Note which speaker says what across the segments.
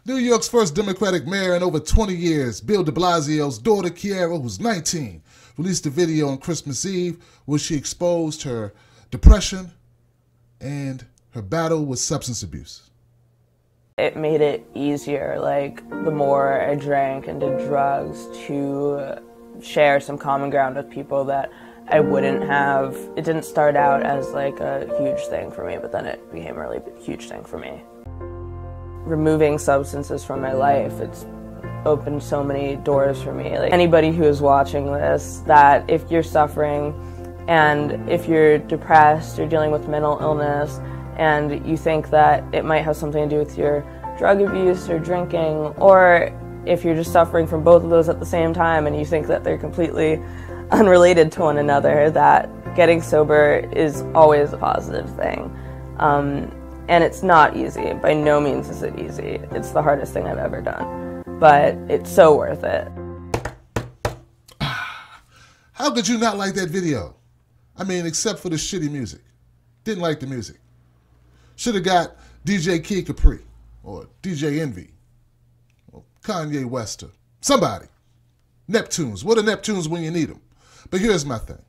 Speaker 1: New York's first Democratic mayor in over 20 years, Bill de Blasio's daughter, Kiara, who's 19, released a video on Christmas Eve where she exposed her depression and her battle with substance abuse.
Speaker 2: It made it easier, like, the more I drank and did drugs, to share some common ground with people that I wouldn't have. It didn't start out as like a huge thing for me, but then it became a really huge thing for me. Removing substances from my life, it's opened so many doors for me. Like, anybody who is watching this, that if you're suffering and if you're depressed or dealing with mental illness and you think that it might have something to do with your drug abuse or drinking, or if you're just suffering from both of those at the same time and you think that they're completely unrelated to one another, that getting sober is always a positive thing. And it's not easy. By no means is it easy. It's the hardest thing I've ever done. But it's so worth it.
Speaker 1: How could you not like that video? I mean, except for the shitty music. Didn't like the music. Should have got DJ Kid Capri or DJ Envy or Kanye West or somebody. Neptunes. What are Neptunes when you need them? But here's my thing.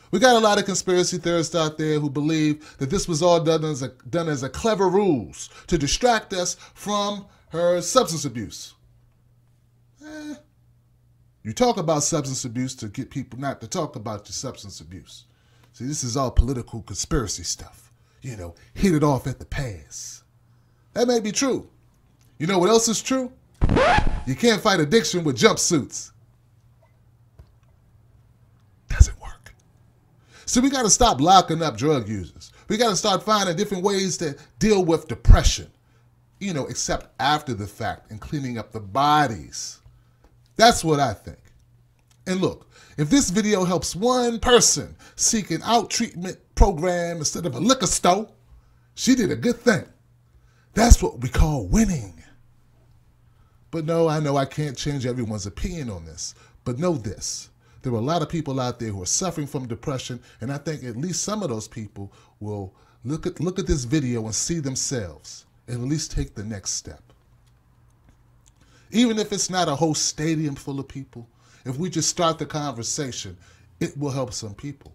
Speaker 1: We got a lot of conspiracy theorists out there who believe that this was all done as a clever ruse to distract us from her substance abuse. You talk about substance abuse to get people not to talk about your substance abuse. See, this is all political conspiracy stuff. You know, hit it off at the pass. That may be true. You know what else is true? You can't fight addiction with jumpsuits. Doesn't work. So we got to stop locking up drug users. We got to start finding different ways to deal with depression, you know, except after the fact and cleaning up the bodies. That's what I think. And look, if this video helps one person seek an out treatment program instead of a liquor store, she did a good thing. That's what we call winning. But no, I know I can't change everyone's opinion on this. But know this. There are a lot of people out there who are suffering from depression, and I think at least some of those people will look at this video and see themselves and at least take the next step. Even if it's not a whole stadium full of people, if we just start the conversation, it will help some people.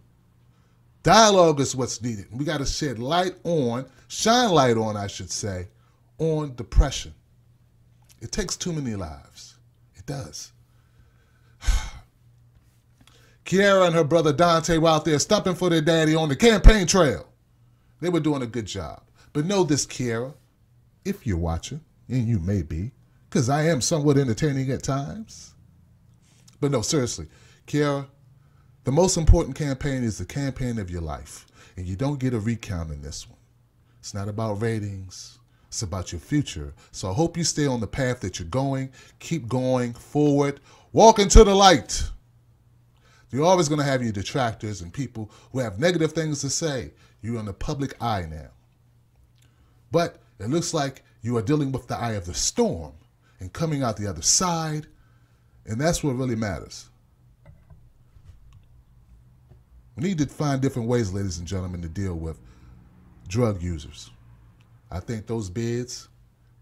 Speaker 1: Dialogue is what's needed. We got to shine light on, I should say, on depression. It takes too many lives. It does. Kiara and her brother Dante were out there stumping for their daddy on the campaign trail. They were doing a good job. But know this, Kiara, if you're watching, and you may be, because I am somewhat entertaining at times. But no, seriously, Kiara, the most important campaign is the campaign of your life. And you don't get a recount in this one. It's not about ratings. It's about your future. So I hope you stay on the path that you're going. Keep going forward. Walk into the light. You're always going to have your detractors and people who have negative things to say. You're in the public eye now. But it looks like you are dealing with the eye of the storm and coming out the other side. And that's what really matters. We need to find different ways, ladies and gentlemen, to deal with drug users. I think those beds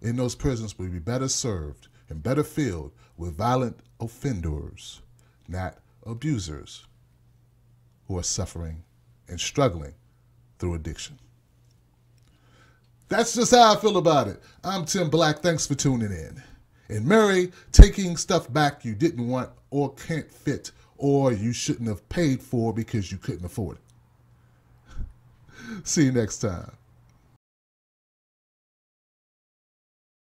Speaker 1: in those prisons will be better served and better filled with violent offenders, not abusers who are suffering and struggling through addiction. That's just how I feel about it. I'm Tim Black. Thanks for tuning in. And Mary, taking stuff back you didn't want or can't fit or you shouldn't have paid for because you couldn't afford it. See you next time.